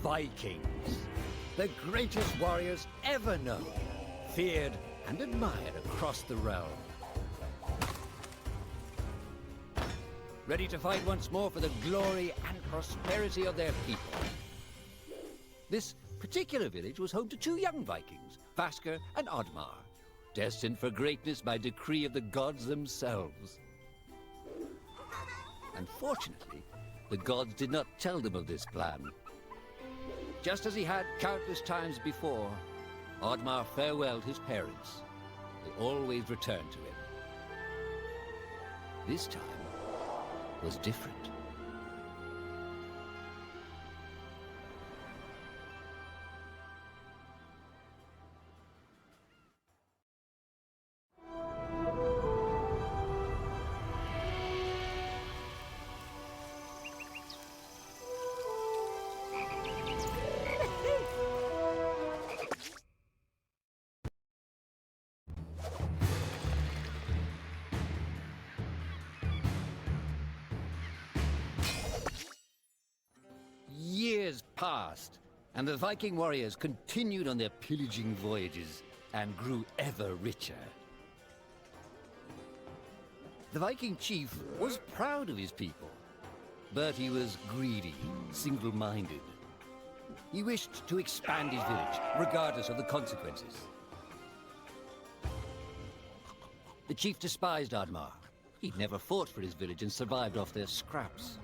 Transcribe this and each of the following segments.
Vikings, the greatest warriors ever known, feared and admired across the realm. Ready to fight once more for the glory and prosperity of their people. This particular village was home to two young Vikings, Vasker and Oddmar, destined for greatness by decree of the gods themselves. Unfortunately, the gods did not tell them of this plan. Just as he had countless times before, Oddmar farewelled his parents. They always returned to him. This time was different. Years passed, and the Viking warriors continued on their pillaging voyages and grew ever richer. The Viking chief was proud of his people, but he was greedy, single-minded. He wished to expand his village, regardless of the consequences. The chief despised Oddmar. He'd never fought for his village and survived off their scraps.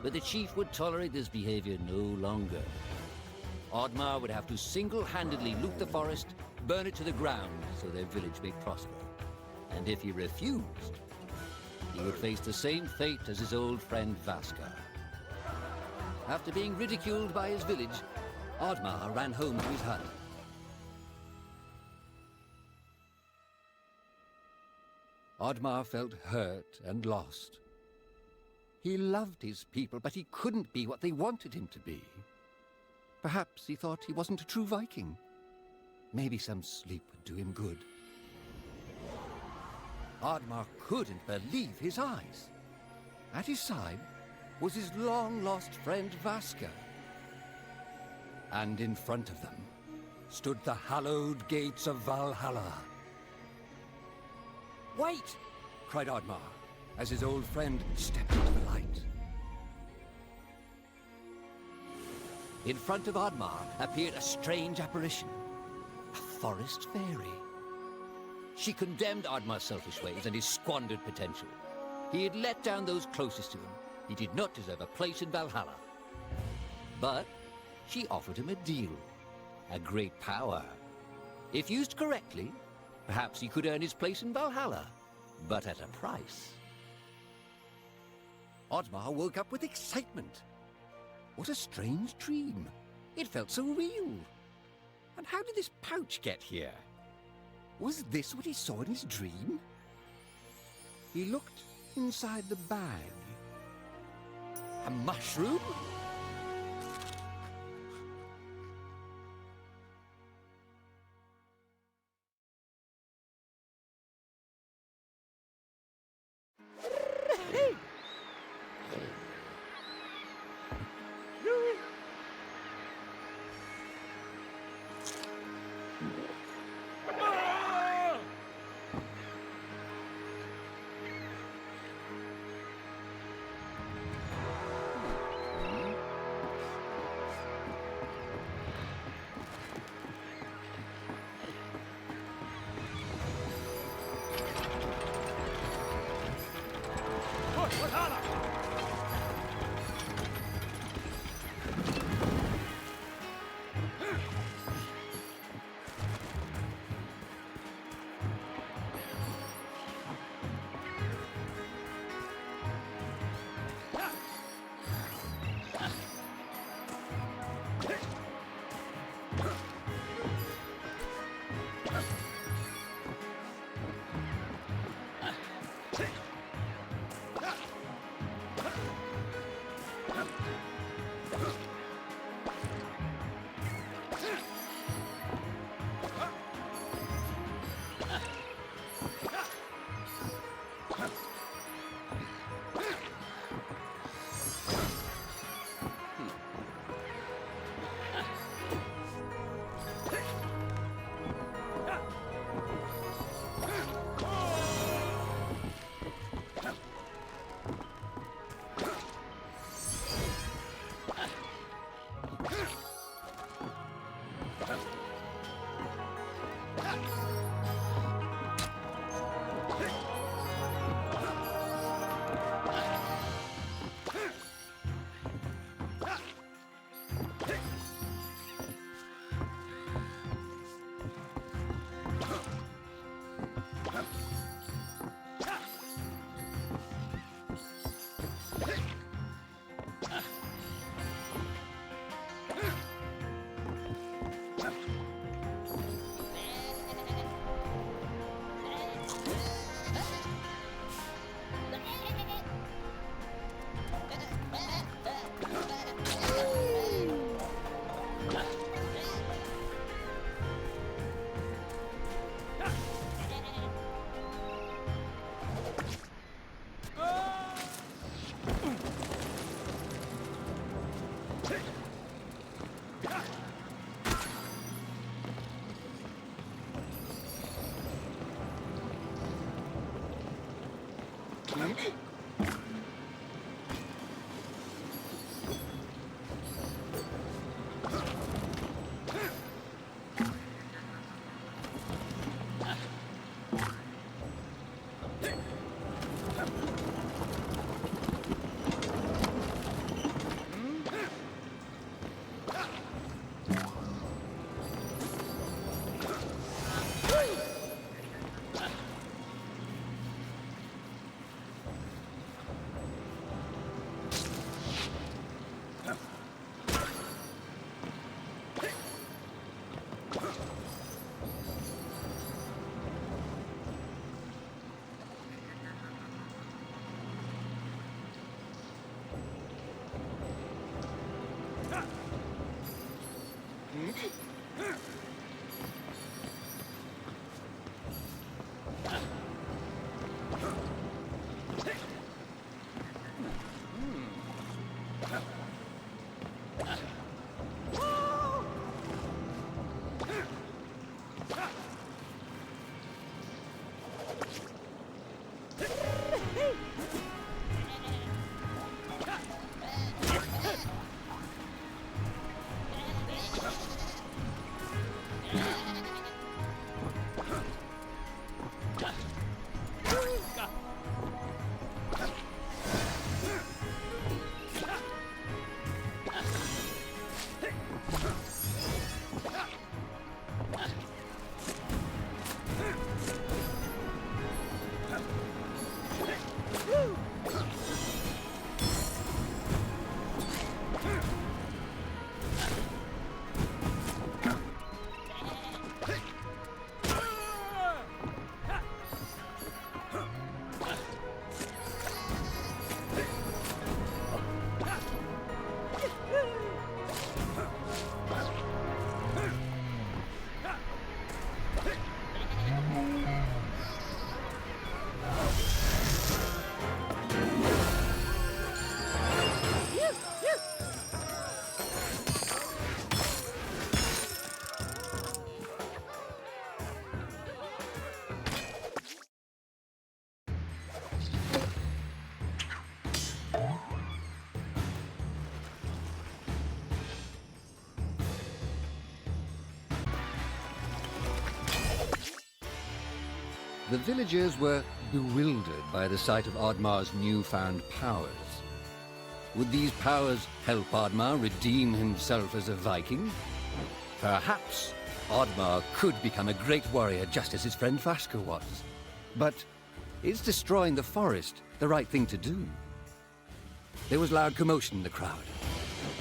But the chief would tolerate this behavior no longer. Oddmar would have to single-handedly loot the forest, burn it to the ground so their village may prosper. And if he refused, he would face the same fate as his old friend Vasker. After being ridiculed by his village, Oddmar ran home to his hut. Oddmar felt hurt and lost. He loved his people, but he couldn't be what they wanted him to be. Perhaps he thought he wasn't a true Viking. Maybe some sleep would do him good. Oddmar couldn't believe his eyes. At his side was his long-lost friend Vasker. And in front of them stood the hallowed gates of Valhalla. "Wait!" cried Oddmar, as his old friend stepped into the light. In front of Oddmar appeared a strange apparition, a forest fairy. She condemned Oddmar's selfish ways and his squandered potential. He had let down those closest to him. He did not deserve a place in Valhalla. But she offered him a deal, a great power. If used correctly, perhaps he could earn his place in Valhalla, but at a price. Oddmar woke up with excitement. What a strange dream. It felt so real. And how did this pouch get here? Was this what he saw in his dream? He looked inside the bag. A mushroom? The villagers were bewildered by the sight of Oddmar's newfound powers. Would these powers help Oddmar redeem himself as a Viking? Perhaps Oddmar could become a great warrior just as his friend Vaska was. But is destroying the forest the right thing to do? There was loud commotion in the crowd.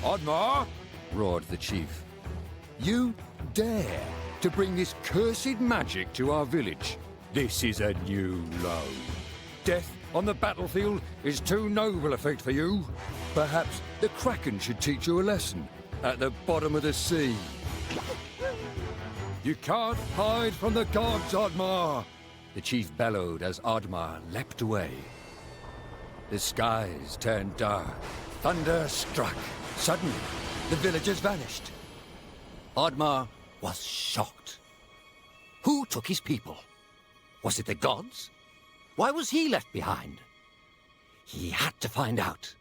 Oddmar! Roared the chief. You dare to bring this cursed magic to our village? This is a new low. Death on the battlefield is too noble a fate for you. Perhaps the Kraken should teach you a lesson at the bottom of the sea. You can't hide from the gods, Oddmar! The chief bellowed as Oddmar leapt away. The skies turned dark. Thunder struck. Suddenly, the villagers vanished. Oddmar was shocked. Who took his people? Was it the gods? Why was he left behind? He had to find out.